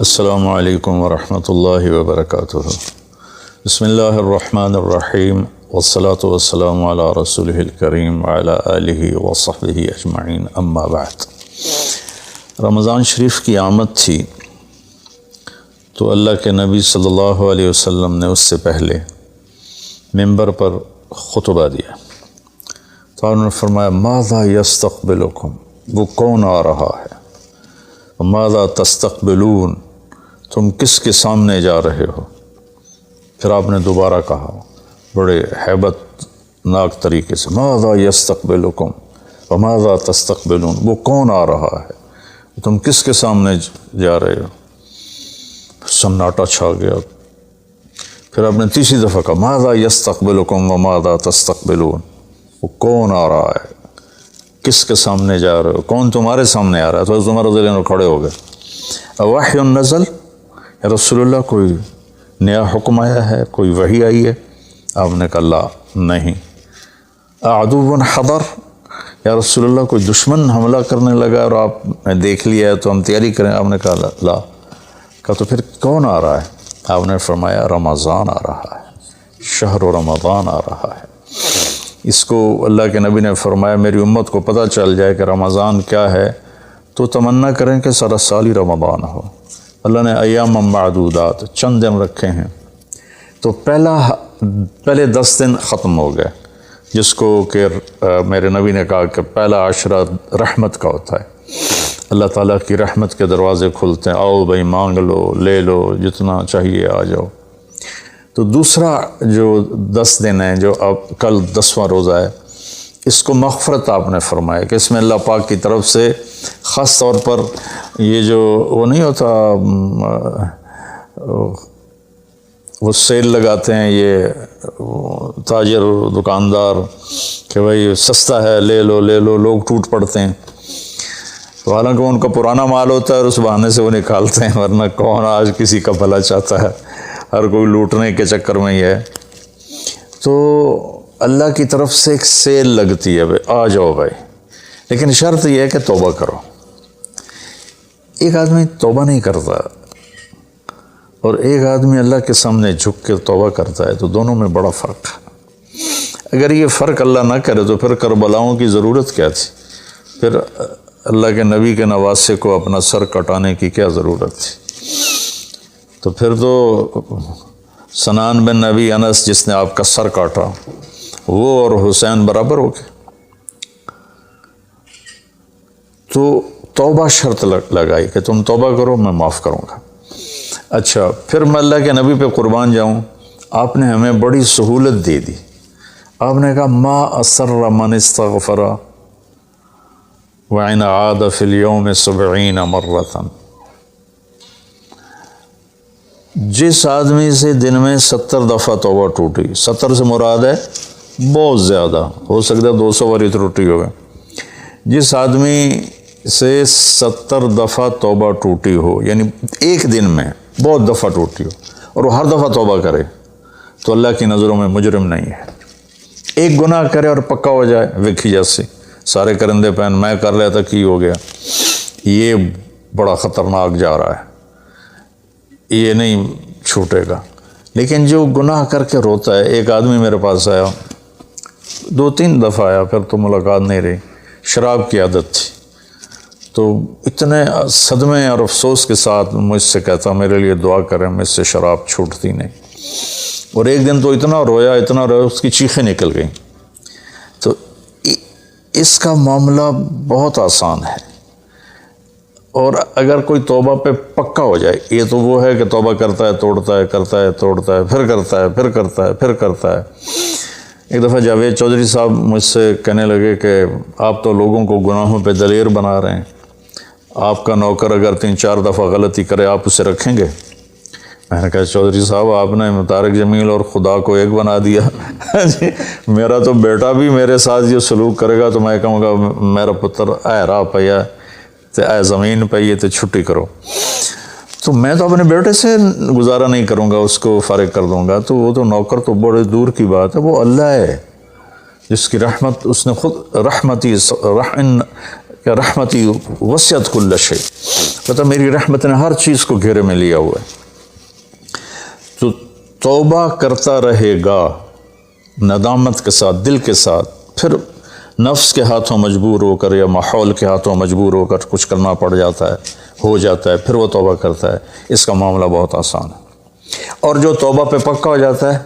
السلام علیکم ورحمۃ اللہ وبرکاتہ۔ بسم اللہ الرحمن الرحیم والصلاة والسلام علی رسولہ الکریم وعلی آلہ وصحبہ اجمعین، اما بعد۔ رمضان شریف کی آمد تھی تو اللہ کے نبی صلی اللہ علیہ وسلم نے اس سے پہلے ممبر پر خطبہ دیا تو انہوں نے فرمایا ماذا یستقبلکم، وہ کون آ رہا ہے، ماذا تستقبلون، تم کس کے سامنے جا رہے ہو۔ پھر آپ نے دوبارہ کہا بڑے ہیبت ناک طریقے سے ماذا یستقبلکم وماذا تستقبلون، وہ کون آ رہا ہے، تم کس کے سامنے جا رہے ہو۔ سناٹا چھا گیا۔ پھر آپ نے تیسری دفعہ کہا ماذا یستقبلکم وماذا تستقبلون، وہ کون آ رہا ہے، کس کے سامنے جا رہے ہو، کون تمہارے سامنے آ رہا ہے۔ تو حضرت عمر رضی اللہ عنہ کھڑے ہو گئے، وحی نزل، یا رسول اللہ کوئی نیا حکم آیا ہے، کوئی وحی آئی ہے۔ آپ نے کہا لا، نہیں۔ عدو حضر، یا رسول اللہ کوئی دشمن حملہ کرنے لگا اور آپ نے دیکھ لیا ہے تو ہم تیاری کریں۔ آپ نے کہا لا۔ کہا تو پھر کون آ رہا ہے؟ آپ نے فرمایا رمضان آ رہا ہے، شہر رمضان آ رہا ہے۔ اس کو اللہ کے نبی نے فرمایا میری امت کو پتہ چل جائے کہ رمضان کیا ہے تو تمنا کریں کہ سارا سال ہی رمضان ہو۔ اللہ نے ایام معدودات، چند دن رکھے ہیں، تو پہلے 10 دن ختم ہو گئے، جس کو کہ میرے نبی نے کہا کہ پہلا عشرہ رحمت کا ہوتا ہے، اللہ تعالیٰ کی رحمت کے دروازے کھلتے ہیں، آؤ بھائی مانگ لو، لے لو، جتنا چاہیے آ جاؤ۔ تو دوسرا جو 10 دن ہیں، جو اب کل 10واں روزہ ہے، اس کو مغفرت آپ نے فرمایا کہ اس میں اللہ پاک کی طرف سے خاص طور پر یہ جو وہ نہیں ہوتا، وہ سیل لگاتے ہیں یہ تاجر دکاندار کہ بھائی سستا ہے، لے لو لے لو، لوگ ٹوٹ پڑتے ہیں۔ تو حالانکہ ان کا پرانا مال ہوتا ہے اور اس بہانے سے وہ نکالتے ہیں، ورنہ کون آج کسی کا بھلا چاہتا ہے، ہر کوئی لوٹنے کے چکر میں ہی ہے۔ تو اللہ کی طرف سے ایک سیل لگتی ہے، بھائی آ جاؤ بھائی، لیکن شرط یہ ہے کہ توبہ کرو۔ ایک آدمی توبہ نہیں کرتا اور ایک آدمی اللہ کے سامنے جھک کے توبہ کرتا ہے، تو دونوں میں بڑا فرق ہے۔ اگر یہ فرق اللہ نہ کرے تو پھر کربلاؤں کی ضرورت کیا تھی، پھر اللہ کے نبی کے نواسے کو اپنا سر کٹانے کی کیا ضرورت تھی۔ تو پھر تو سنان بن نبی انس جس نے آپ کا سر کاٹا، وہ اور حسین برابر ہو گئے۔ تو توبہ شرط لگائی کہ تم توبہ کرو، میں معاف کروں گا۔ اچھا، پھر میں اللہ کے نبی پہ قربان جاؤں، آپ نے ہمیں بڑی سہولت دے دی۔ آپ نے کہا ما اسر من استغفر وَإِنْ عَادَ فِي الْيَوْمِ 70 مرة، جس آدمی سے دن میں 70 دفعہ توبہ ٹوٹی، 70 سے مراد ہے بہت زیادہ، ہو سکتا ہے 200 باری ٹوٹی ہوگا، جس آدمی سے 70 دفعہ توبہ ٹوٹی ہو، یعنی ایک دن میں بہت دفعہ ٹوٹی ہو اور وہ ہر دفعہ توبہ کرے، تو اللہ کی نظروں میں مجرم نہیں ہے۔ ایک گناہ کرے اور پکا ہو جائے، وکھی جیسے سارے کرندے پہن میں کر لیا تھا کی ہو گیا، یہ بڑا خطرناک جا رہا ہے، یہ نہیں چھوٹے گا۔ لیکن جو گناہ کر کے روتا ہے، ایک آدمی میرے پاس آیا، 2-3 دفعہ آیا، پھر تو ملاقات نہیں رہی، شراب کی عادت تھی، تو اتنے صدمے اور افسوس کے ساتھ مجھ سے کہتا میرے لیے دعا کریں، مجھ سے شراب چھوٹتی نہیں۔ اور ایک دن تو اتنا رویا اس کی چیخیں نکل گئیں۔ تو اس کا معاملہ بہت آسان ہے، اور اگر کوئی توبہ پہ پکا ہو جائے، یہ تو وہ ہے کہ توبہ کرتا ہے توڑتا ہے، کرتا ہے توڑتا ہے، پھر کرتا ہے، پھر کرتا ہے، پھر کرتا ہے۔ ایک دفعہ جاوید چودھری صاحب مجھ سے کہنے لگے کہ آپ تو لوگوں کو گناہوں پہ دلیر بنا رہے ہیں، آپ کا نوکر اگر 3-4 دفعہ غلطی کرے آپ اسے رکھیں گے؟ میں نے کہا چودھری صاحب آپ نے طارق جمیل اور خدا کو ایک بنا دیا۔ میرا تو بیٹا بھی میرے ساتھ یہ سلوک کرے گا تو میں کہوں گا میرا پتر اے راہ پیا تے اے زمین پہ یہ تے چھٹی کرو۔ تو میں تو اپنے بیٹے سے گزارا نہیں کروں گا، اس کو فارغ کر دوں گا، تو وہ تو نوکر تو بڑے دور کی بات ہے، وہ اللہ ہے جس کی رحمت، اس نے خود رحمتی وسعت کل شیء، کہتا میری رحمت نے ہر چیز کو گھیرے میں لیا ہوا ہے۔ تو توبہ کرتا رہے گا ندامت کے ساتھ، دل کے ساتھ، پھر نفس کے ہاتھوں مجبور ہو کر یا ماحول کے ہاتھوں مجبور ہو کر کچھ کرنا پڑ جاتا ہے، ہو جاتا ہے، پھر وہ توبہ کرتا ہے، اس کا معاملہ بہت آسان ہے۔ اور جو توبہ پہ پکا ہو جاتا ہے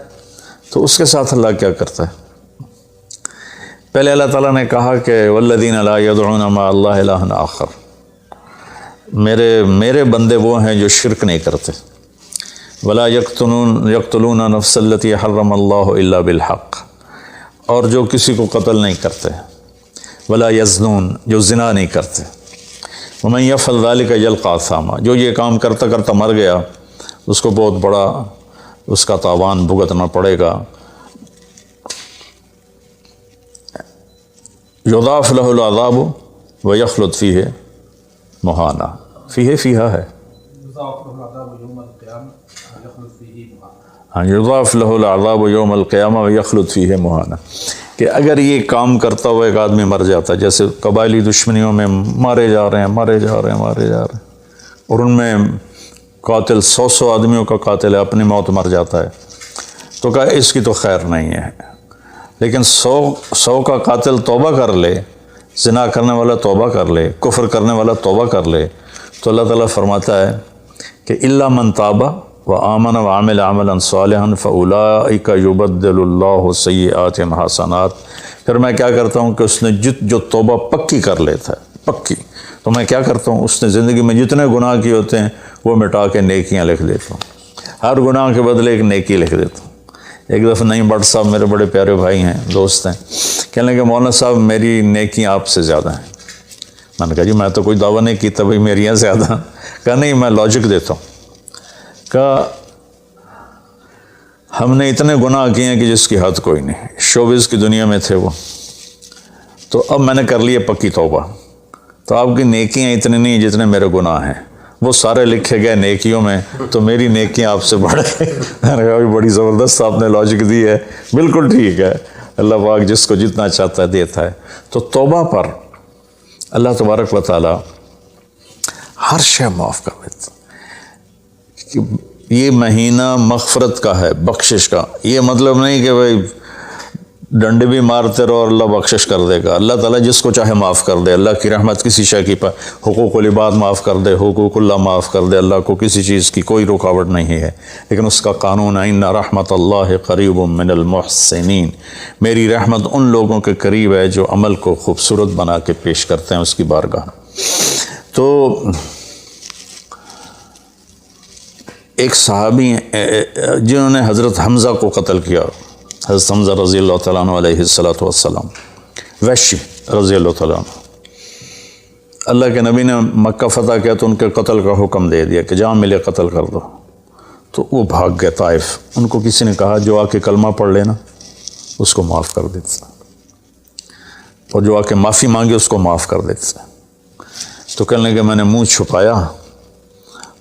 تو اس کے ساتھ اللہ کیا کرتا ہے؟ پہلے اللہ تعالیٰ نے کہا کہ والذین لا یدعون مع اللہ الہا آخر، میرے بندے وہ ہیں جو شرک نہیں کرتے، ولا یقتلون نفس التی حرم اللہ الا بالحق، اور جو کسی کو قتل نہیں کرتے، ولا یزنون، جو زنا نہیں کرتے، ومن یفعل ذلک یلقى اثاما، جو یہ کام کرتا کرتا مر گیا اس کو بہت بڑا اس کا تاوان بھگتنا پڑے گا۔ یضاعف له العذاب ویخلد فیہ مہانا، فیہا ہے، ہاں، یضاعف له العذاب یوم القیامہ ویخلد فیہ مہانا، کہ اگر یہ کام کرتا ہوا ایک آدمی مر جاتا، جیسے قبائلی دشمنیوں میں مارے جا رہے ہیں، اور ان میں قاتل 100 آدمیوں کا قاتل ہے، اپنی موت مر جاتا ہے، تو کہا اس کی تو خیر نہیں ہے۔ لیکن 100 کا قاتل توبہ کر لے، زنا کرنے والا توبہ کر لے، کفر کرنے والا توبہ کر لے، تو اللہ تعالیٰ فرماتا ہے کہ الا من تاب وآمن وعمل عملا صالحا فاولئک یبدل اللہ سیئاتہم حسنات، پھر میں کیا کرتا ہوں کہ اس نے جو توبہ پکی کر لیتا ہے، پکی، تو میں کیا کرتا ہوں، اس نے زندگی میں جتنے گناہ کیے ہوتے ہیں وہ مٹا کے نیکیاں لکھ دیتا ہوں، ہر گناہ کے بدلے ایک نیکی لکھ دیتا ہوں۔ ایک دفعہ نعیم بٹ صاحب میرے بڑے پیارے بھائی ہیں، دوست ہیں، کہنے لگے مولانا صاحب میری نیکیاں آپ سے زیادہ ہیں۔ میں نے کہا جی میں تو کوئی دعویٰ نہیں کیتا بھائی میریاں زیادہ، کہا نہیں میں لاجک دیتا ہوں، کہا ہم نے اتنے گناہ کیے ہیں کہ جس کی حد کوئی نہیں، شوبز کی دنیا میں تھے وہ، تو اب میں نے کر لیے پکی توبہ، تو آپ کی نیکیاں اتنی نہیں جتنے میرے گناہ ہیں، وہ سارے لکھے گئے نیکیوں میں، تو میری نیکیاں آپ سے بڑھ گئی۔ میں نے کہا بڑی زبردست آپ نے لاجک دی ہے، بالکل ٹھیک ہے، اللہ پاک جس کو جتنا چاہتا ہے دیتا ہے۔ تو توبہ پر اللہ تبارک و تعالی ہر شے معاف کر دیتا ہے۔ یہ مہینہ مغفرت کا ہے، بخشش کا، یہ مطلب نہیں کہ بھائی ڈنڈے بھی مارتے رہو اور اللہ بخشش کر دے گا، اللہ تعالیٰ جس کو چاہے معاف کر دے، اللہ کی رحمت کسی شے کی پر حقوق العباد معاف کر دے، حقوق اللہ معاف کر دے، اللہ کو کسی چیز کی کوئی رکاوٹ نہیں ہے، لیکن اس کا قانون ہے ان رحمت اللہ قریب من المحسنین، میری رحمت ان لوگوں کے قریب ہے جو عمل کو خوبصورت بنا کے پیش کرتے ہیں اس کی بارگاہ۔ تو ایک صحابی جنہوں نے حضرت حمزہ کو قتل کیا، حضرت حمزہ رضی اللہ تعالیٰ عنہ علیہ السلام، وحشی رضی اللہ تعالیٰ عنہ، اللہ کے نبی نے مکہ فتح کیا تو ان کے قتل کا حکم دے دیا کہ جہاں ملے قتل کر دو، تو وہ بھاگ گئے طائف۔ ان کو کسی نے کہا جو آ کے کلمہ پڑھ لینا اس کو معاف کر دیتا، اور جو آ کے معافی مانگے اس کو معاف کر دیتا۔ تو کہنے لگے میں نے منہ چھپایا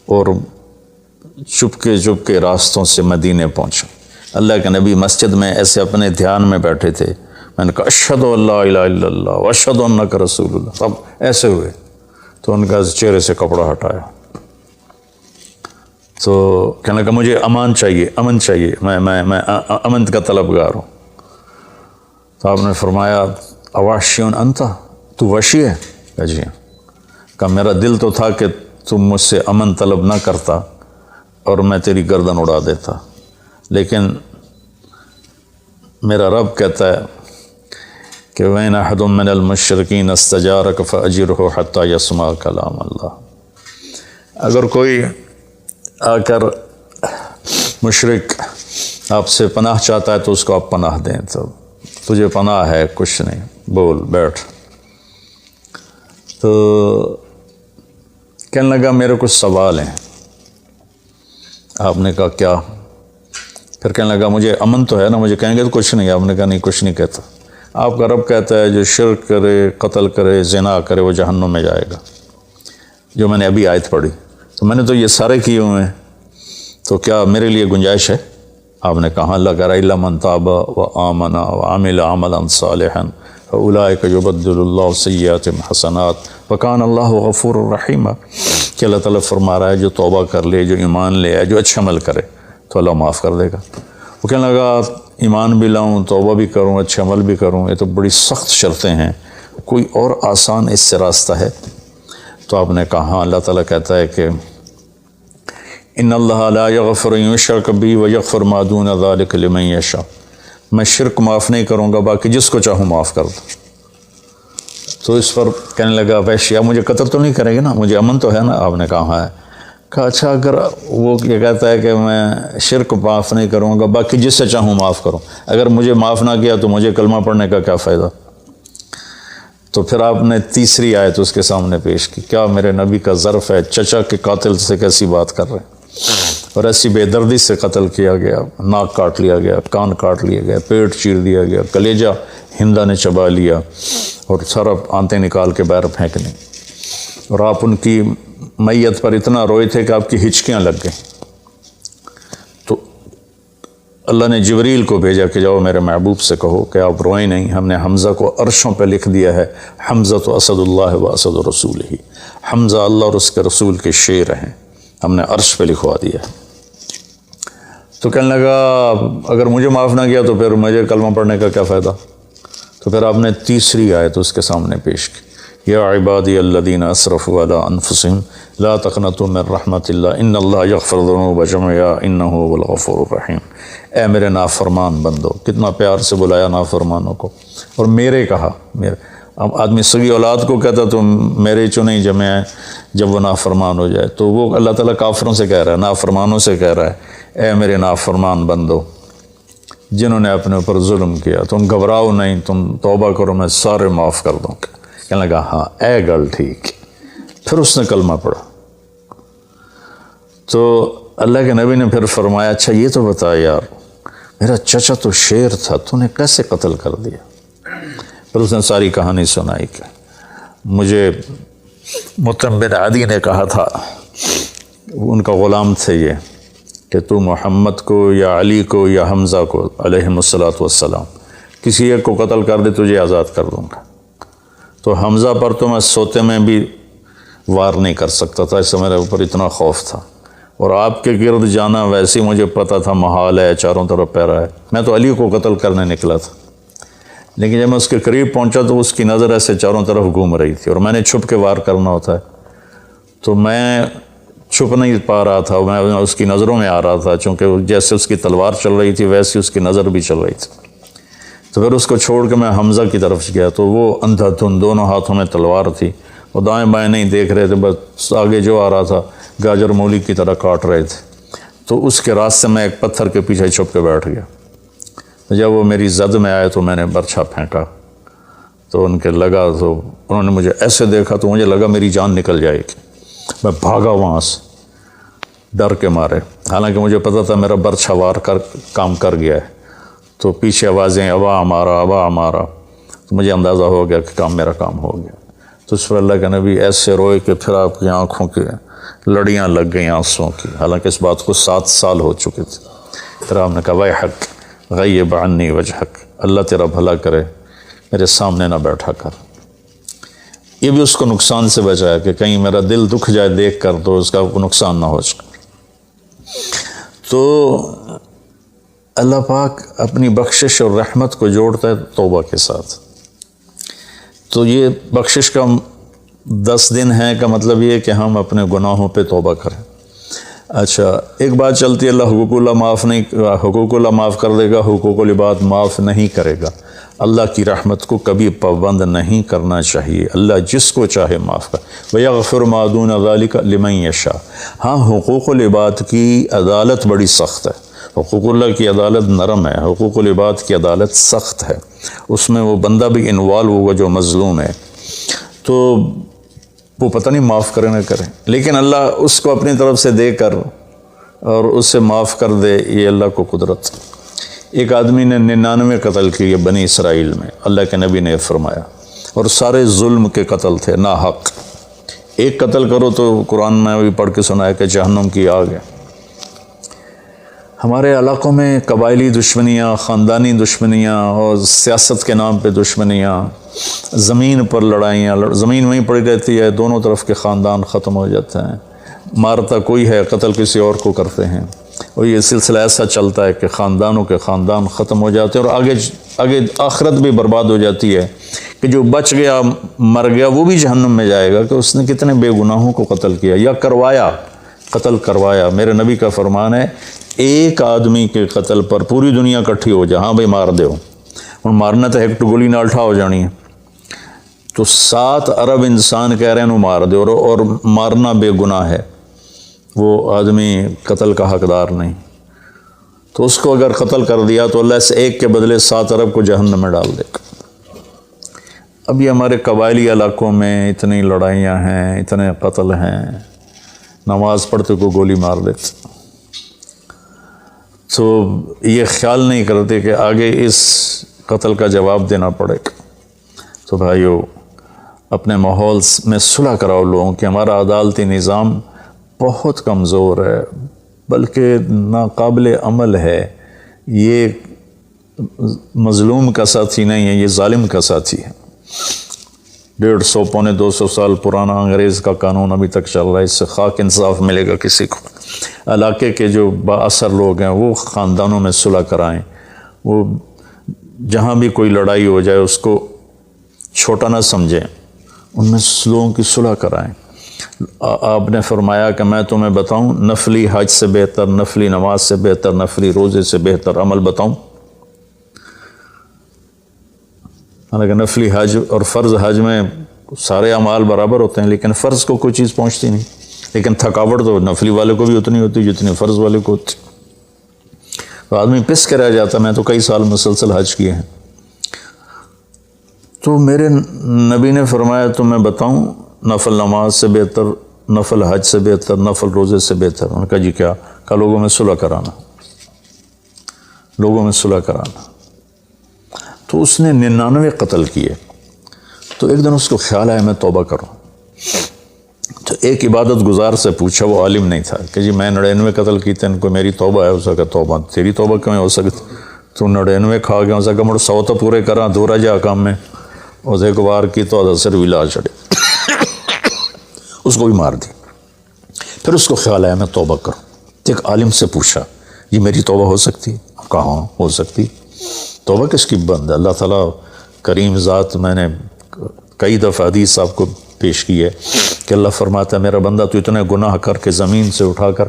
اور چپ کے راستوں سے مدینے پہنچا۔ اللہ کے نبی مسجد میں ایسے اپنے دھیان میں بیٹھے تھے، میں نے کہا اشہد ان لا الہ الا اللہ واشہد انک رسول اللہ، سب ایسے ہوئے، تو ان کا چہرے سے کپڑا ہٹایا، تو کہنے لگا مجھے امن چاہیے، میں امن کا طلبگار ہوں۔ تو آپ نے فرمایا اواشیون انت، تو وحشی ہے؟ کہا جی ہاں۔ کہا میرا دل تو تھا کہ تم مجھ سے امن طلب نہ کرتا اور میں تیری گردن اڑا دیتا، لیکن میرا رب کہتا ہے کہ وَإِنْ أَحَدٌ مِّنَ الْمُشْرِكِينَ اسْتَجَارَكَ فَأَجِرْهُ حَتَّى يَسْمَعَ كَلَامَ اللَّهِ، اگر کوئی آ کر مشرک آپ سے پناہ چاہتا ہے تو اس کو آپ پناہ دیں، تو تجھے پناہ ہے، کچھ نہیں، بول بیٹھ۔ تو کہنے لگا میرے کچھ سوال ہیں۔ آپ نے کہا کیا؟ پھر کہنے لگا مجھے امن تو ہے نا، مجھے کہیں گے تو کچھ نہیں۔ آپ نے کہا نہیں کچھ نہیں کہتا، آپ کا رب کہتا ہے جو شرک کرے، قتل کرے، زنا کرے وہ جہنم میں جائے گا، جو میں نے ابھی آیت پڑھی۔ تو میں نے تو یہ سارے کیے ہوئے ہیں، تو کیا میرے لیے گنجائش ہے؟ آپ نے کہا اللہ کہہ رہا الا من تاب وآمن وعمل عملا صالحا فاولئک یبدل اللہ سیئاتہم حسنات وکان اللہ غفور رحیم۔ کہ اللہ تعالیٰ فرما رہا ہے جو توبہ کر لے، جو ایمان لے آئے، جو اچھا عمل کرے تو اللہ معاف کر دے گا۔ وہ کہنے لگا ایمان بھی لاؤں، توبہ بھی کروں، اچھا عمل بھی کروں، یہ تو بڑی سخت شرطیں ہیں، کوئی اور آسان اس سے راستہ ہے؟ تو آپ نے کہا ہاں، اللہ تعالیٰ کہتا ہے کہ ان اللہ لا یغفر ان یشرک بہ ویغفر ما دون ذلک لمن یشاء، میں شرک معاف نہیں کروں گا، باقی جس کو چاہوں معاف کر دوں۔ تو اس پر کہنے لگا وحشی، آپ مجھے قتل تو نہیں کریں گے نا، مجھے امن تو ہے نا؟ آپ نے کہا ہاں ہے۔ کہا اچھا، اگر وہ یہ کہتا ہے کہ میں شرک معاف نہیں کروں گا، باقی جس سے چاہوں معاف کروں، اگر مجھے معاف نہ کیا تو مجھے کلمہ پڑھنے کا کیا فائدہ؟ تو پھر آپ نے تیسری آیت اس کے سامنے پیش کی، کیا میرے نبی کا ظرف ہے، چچا کے قاتل سے کیسی بات کر رہے ہیں، اور ایسی بے دردی سے قتل کیا گیا، ناک کاٹ لیا گیا، کان کاٹ لیا گیا، پیٹ چیر دیا گیا، کلیجہ ہندا نے چبا لیا اور سارا آنتیں نکال کے باہر پھینک دیں، اور آپ ان کی میت پر اتنا روئے تھے کہ آپ کی ہچکیاں لگ گئیں۔ تو اللہ نے جبریل کو بھیجا کہ جاؤ میرے محبوب سے کہو کہ آپ روئیں نہیں، ہم نے حمزہ کو عرشوں پہ لکھ دیا ہے، حمزہ تو اسد اللہ و اسد رسول ہی، حمزہ اللہ اور اس کے رسول کے شیر ہیں، ہم نے عرش پہ لکھوا دیا ہے۔ تو کہنے لگا اگر مجھے معاف نہ کیا تو پھر مجھے کلمہ پڑھنے کا کیا فائدہ؟ تو پھر آپ نے تیسری آیت اس کے سامنے پیش کی، یا عبادی الذین اسرفوا علی انفسہم لا تقنطوا من رحمت اللہ ان اللہ یغفر الذنوب جميعا انہ هو الغفور الرحیم۔ اے میرے نافرمان بندو، کتنا پیار سے بلایا نافرمانوں کو، اور میرے کہا، میرے اب آدمی سگی اولاد کو کہتا تو میرے چنے جمع ہے، جب وہ نافرمان ہو جائے تو وہ اللہ تعالیٰ کافروں سے کہہ رہا ہے، نافرمانوں سے کہہ رہا ہے، اے میرے نافرمان بندو جنہوں نے اپنے اوپر ظلم کیا، تم گھبراؤ نہیں، تم توبہ کرو، میں سارے معاف کر دوں گا۔ کہنے لگا ہاں اے گل ٹھیک۔ پھر اس نے کلمہ پڑھا تو اللہ کے نبی نے پھر فرمایا اچھا یہ تو بتا یار، میرا چچا تو شیر تھا، تو نے کیسے قتل کر دیا؟ پھر اس نے ساری کہانی سنائی کہ مجھے مطعم بن عدی نے کہا تھا، ان کا غلام تھے یہ، کہ تو محمد کو یا علی کو یا حمزہ کو علیہم الصلاۃ والسلام کسی ایک کو قتل کر دے تجھے آزاد کر دوں گا۔ تو حمزہ پر تو میں سوتے میں بھی وار نہیں کر سکتا تھا، اس سے میرے اوپر اتنا خوف تھا، اور آپ کے گرد جانا ویسے مجھے پتہ تھا محال ہے، چاروں طرف پیرا ہے، میں تو علی کو قتل کرنے نکلا تھا، لیکن جب میں اس کے قریب پہنچا تو اس کی نظر ایسے چاروں طرف گھوم رہی تھی، اور میں نے چھپ کے وار کرنا ہوتا ہے، تو میں چھپ نہیں پا رہا تھا، میں اس کی نظروں میں آ رہا تھا، چونکہ جیسے اس کی تلوار چل رہی تھی ویسے اس کی نظر بھی چل رہی تھی۔ تو پھر اس کو چھوڑ کے میں حمزہ کی طرف گیا تو وہ اندھا دھند، دونوں ہاتھوں میں تلوار تھی، وہ دائیں بائیں نہیں دیکھ رہے تھے، بس آگے جو آ رہا تھا گاجر مولی کی طرح کاٹ رہے تھے۔ تو اس کے راستے میں ایک پتھر کے پیچھے چھپ کے بیٹھ گیا۔ جب وہ میری زد میں آئے تو میں نے برچھا پھینکا تو ان کے لگا، تو انہوں نے مجھے ایسے دیکھا تو مجھے لگا میری جان نکل جائے گی، میں بھاگا وہاں سے ڈر کے مارے، حالانکہ مجھے پتہ تھا میرا برچھا وار کام کر گیا ہے۔ تو پیچھے آوازیں ابا ہمارا ابا ہمارا، تو مجھے اندازہ ہو گیا کہ میرا کام ہو گیا۔ تو اس پر اللہ کے نبی ایسے روئے کہ پھر آپ کی آنکھوں کی لڑیاں لگ گئیں آنسوں کی، حالانکہ اس بات کو 7 سال ہو چکے تھے۔ پھر آپ نے کہا ویحک غیب عنی وجہک، اللہ تیرا بھلا کرے میرے سامنے نہ بیٹھا کر۔ یہ بھی اس کو نقصان سے بچایا کہ کہیں میرا دل دکھ جائے دیکھ کر تو اس کا نقصان نہ ہو جائے۔ تو اللہ پاک اپنی بخشش اور رحمت کو جوڑتا ہے توبہ کے ساتھ۔ تو یہ بخشش کا 10 دن ہے کا مطلب یہ ہے کہ ہم اپنے گناہوں پہ توبہ کریں۔ اچھا ایک بات چلتی ہے، اللہ حقوق اللہ معاف کر دے گا، حقوق العباد معاف نہیں کرے گا۔ اللہ کی رحمت کو کبھی پابند نہیں کرنا چاہیے، اللہ جس کو چاہے معاف کر، وَيَغْفِرُ مَا دُونَ ذَلِكَ لِمَن يَشَاءُ۔ ہاں حقوق العباد کی عدالت بڑی سخت ہے، حقوق اللہ کی عدالت نرم ہے، حقوق العباد کی عدالت سخت ہے، اس میں وہ بندہ بھی انوالو ہوگا جو مظلوم ہے، تو وہ پتہ نہیں معاف کرے نہ کرے، لیکن اللہ اس کو اپنی طرف سے دے کر اور اسے معاف کر دے، یہ اللہ کو قدرت۔ ایک آدمی نے 99 قتل کیے بنی اسرائیل میں، اللہ کے نبی نے فرمایا، اور سارے ظلم کے قتل تھے، نا حق۔ ایک قتل کرو تو قرآن میں بھی پڑھ کے سنایا کہ جہنم کی آگ ہے۔ ہمارے علاقوں میں قبائلی دشمنیاں، خاندانی دشمنیاں اور سیاست کے نام پہ دشمنیاں، زمین پر لڑائیاں، زمین وہیں پڑی رہتی ہے، دونوں طرف کے خاندان ختم ہو جاتے ہیں۔ مارتا کوئی ہے، قتل کسی اور کو کرتے ہیں، اور یہ سلسلہ ایسا چلتا ہے کہ خاندانوں کے خاندان ختم ہو جاتے ہیں، اور آگے آخرت بھی برباد ہو جاتی ہے کہ جو بچ گیا مر گیا وہ بھی جہنم میں جائے گا کہ اس نے کتنے بے گناہوں کو قتل کیا یا قتل کروایا۔ میرے نبی کا فرمان ہے ایک آدمی کے قتل پر پوری دنیا اکٹھی ہو جائے، ہاں بھائی مار دو، اور مارنا تو ایک گولی نہ اٹھا ہو جانی ہے، تو 7 ارب انسان کہہ رہے ہیں انہوں مار دے، اور مارنا بے گناہ ہے، وہ آدمی قتل کا حقدار نہیں، تو اس کو اگر قتل کر دیا تو اللہ اس ایک کے بدلے 7 ارب کو جہنم میں ڈال دے گا۔ اب یہ ہمارے قبائلی علاقوں میں اتنی لڑائیاں ہیں، اتنے قتل ہیں، نماز پڑھتے کو گولی مار دیتے، تو یہ خیال نہیں کرتے کہ آگے اس قتل کا جواب دینا پڑے گا۔ تو بھائیو اپنے ماحول میں صلح کراؤ لوگوں کہ ہمارا عدالتی نظام بہت کمزور ہے، بلکہ ناقابل عمل ہے، یہ مظلوم کا ساتھی نہیں ہے، یہ ظالم کا ساتھی ہے۔ 150 پونے 200 سال پرانا انگریز کا قانون ابھی تک چل رہا ہے، اس سے خاک انصاف ملے گا کسی کو۔ علاقے کے جو با اثر لوگ ہیں وہ خاندانوں میں صلح کرائیں، وہ جہاں بھی کوئی لڑائی ہو جائے اس کو چھوٹا نہ سمجھیں، ان میں لوگوں کی صلح کرائیں۔ آپ نے فرمایا کہ میں تمہیں بتاؤں نفلی حج سے بہتر، نفلی نماز سے بہتر، نفلی روزے سے بہتر عمل بتاؤں؟ حالانکہ نفلی حج اور فرض حج میں سارے اعمال برابر ہوتے ہیں، لیکن فرض کو کوئی چیز پہنچتی نہیں، لیکن تھکاوٹ تو نفلی والے کو بھی اتنی ہوتی جتنی فرض والے کو ہوتی، تو آدمی پس کے رہ جاتا۔ میں تو کئی سال مسلسل حج کیے ہیں، تو میرے نبی نے فرمایا تو میں بتاؤں نفل نماز سے بہتر، نفل حج سے بہتر، نفل روزے سے بہتر؟ انہوں نے کہا جی کیا؟ کہا لوگوں میں صلح کرانا، لوگوں میں صلح کرانا۔ تو اس نے 99 قتل کیے، تو ایک دن اس کو خیال آیا میں توبہ کروں، تو ایک عبادت گزار سے پوچھا، وہ عالم نہیں تھا، کہ جی میں 99 قتل کیتے ان کو میری توبہ ہے؟ اس کا توبہ تیری توبہ کیوں ہو سکتی؟ تو 99 کھا گیا، اس کا مڑ 100 تو پورے کرا، دورا جا کام میں، اور ایک بار کی تو اثر بھی لا چڑے، اس کو بھی مار دی۔ پھر اس کو خیال آیا میں توبہ کروں، تو ایک عالم سے پوچھا جی میری توبہ ہو سکتی؟ کہاں ہو سکتی؟ توبہ کس کی بند ہے؟ اللہ تعالیٰ کریم ذات، میں نے کئی دفعہ حدیث آپ کو پیش کی ہے کہ اللہ فرماتا ہے میرا بندہ تو اتنے گناہ کر کے زمین سے اٹھا کر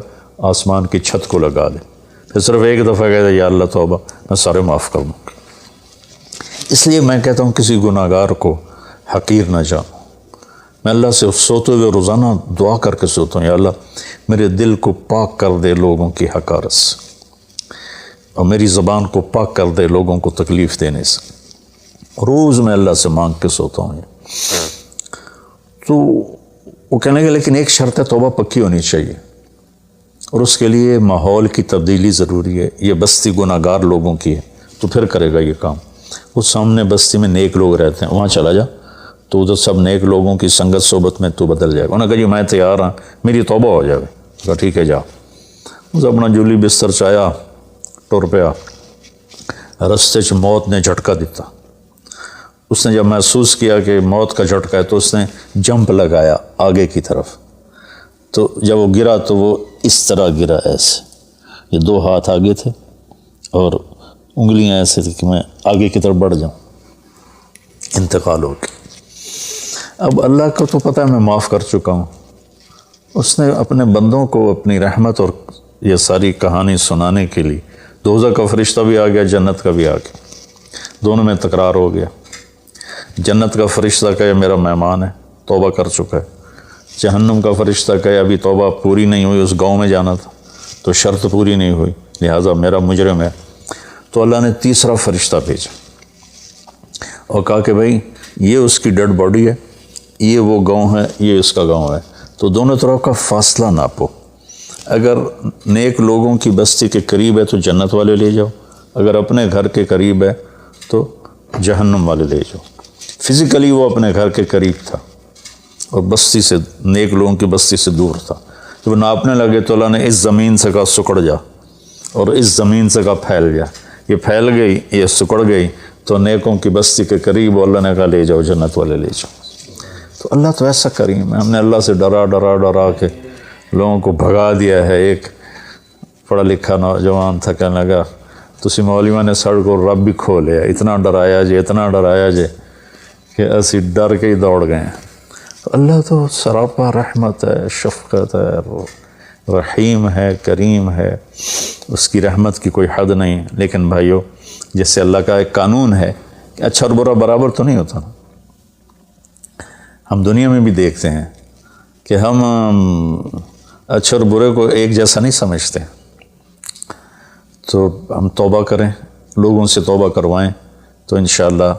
آسمان کی چھت کو لگا دے، پھر صرف ایک دفعہ کہتا ہے یا اللہ توبہ، میں سارے معاف کر دوں گا۔ اس لیے میں کہتا ہوں کسی گناہ گار کو حقیر نہ جانو۔ میں اللہ سے سوتے ہوئے روزانہ دعا کر کے سوتا ہوں، یا اللہ میرے دل کو پاک کر دے لوگوں کی حقارت سے، اور میری زبان کو پاک کر دے لوگوں کو تکلیف دینے سے۔ روز میں اللہ سے مانگ کے سوتا ہوں۔ تو وہ کہنے لگے لیکن ایک شرط ہے، توبہ پکی ہونی چاہیے، اور اس کے لیے ماحول کی تبدیلی ضروری ہے، یہ بستی گناہ گار لوگوں کی ہے، تو پھر کرے گا یہ کام۔ وہ سامنے بستی میں نیک لوگ رہتے ہیں، وہاں چلا جا، تو ادھر سب نیک لوگوں کی سنگت صحبت میں تو بدل جائے گا۔ انہوں نے کہا جی میں تیار ہوں، میری توبہ ہو جائے۔ کہا ٹھیک ہے جا۔ اس اپنا جولی بستر چایا، ٹر پیا، رستے چ موت نے جھٹکا دیتا۔ اس نے جب محسوس کیا کہ موت کا جھٹکا ہے تو اس نے جمپ لگایا آگے کی طرف، تو جب وہ گرا تو وہ اس طرح گرا ایسے، یہ 2 ہاتھ آگے تھے اور انگلیاں ایسے تھی کہ میں آگے کی طرف بڑھ جاؤں، انتقال ہو گیا۔ اب اللہ کو تو پتہ ہے میں معاف کر چکا ہوں، اس نے اپنے بندوں کو اپنی رحمت اور یہ ساری کہانی سنانے کے لیے دوزخ کا فرشتہ بھی آ گیا، جنت کا بھی آ گیا، دونوں میں تکرار ہو گیا۔ جنت کا فرشتہ کہے میرا مہمان ہے، توبہ کر چکا ہے۔ جہنم کا فرشتہ کہے ابھی توبہ پوری نہیں ہوئی، اس گاؤں میں جانا تھا تو شرط پوری نہیں ہوئی، لہٰذا میرا مجرم ہے۔ تو اللہ نے تیسرا فرشتہ بھیجا اور کہا کہ بھائی یہ اس کی ڈیڈ باڈی ہے، یہ وہ گاؤں ہے، یہ اس کا گاؤں ہے، تو دونوں طرف کا فاصلہ ناپو۔ اگر نیک لوگوں کی بستی کے قریب ہے تو جنت والے لے جاؤ، اگر اپنے گھر کے قریب ہے تو جہنم والے لے جاؤ۔ فزیکلی وہ اپنے گھر کے قریب تھا اور بستی سے، نیک لوگوں کی بستی سے دور تھا۔ جب ناپنے لگے تو اللہ نے اس زمین سے کہا سکڑ جا، اور اس زمین سے کہا پھیل جا۔ یہ پھیل گئی، یہ سکڑ گئی، تو نیکوں کی بستی کے قریب اللہ نے کہا لے جاؤ، جنت والے لے جاؤ۔ تو اللہ تو ایسا کریم ہے، ہم نے اللہ سے ڈرا ڈرا ڈرا کے لوگوں کو بھگا دیا ہے۔ ایک پڑھا لکھا نوجوان تھا، کہنے لگا تسی مولویوں نے سڑ کو رب بھی کھو لیا، اتنا ڈرایا جے کہ اسی ڈر کے ہی دوڑ گئے ہیں۔ تو اللہ تو سراپا رحمت ہے، شفقت ہے، رحیم ہے، کریم ہے، اس کی رحمت کی کوئی حد نہیں۔ لیکن بھائیو، جس سے اللہ کا ایک قانون ہے کہ اچھا اور برا برابر تو نہیں ہوتا نا۔ ہم دنیا میں بھی دیکھتے ہیں کہ ہم اچھے اور برے کو ایک جیسا نہیں سمجھتے، تو ہم توبہ کریں، لوگوں سے توبہ کروائیں، تو انشاءاللہ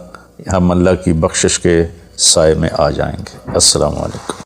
ہم اللہ کی بخشش کے سائے میں آ جائیں گے۔ السلام علیکم۔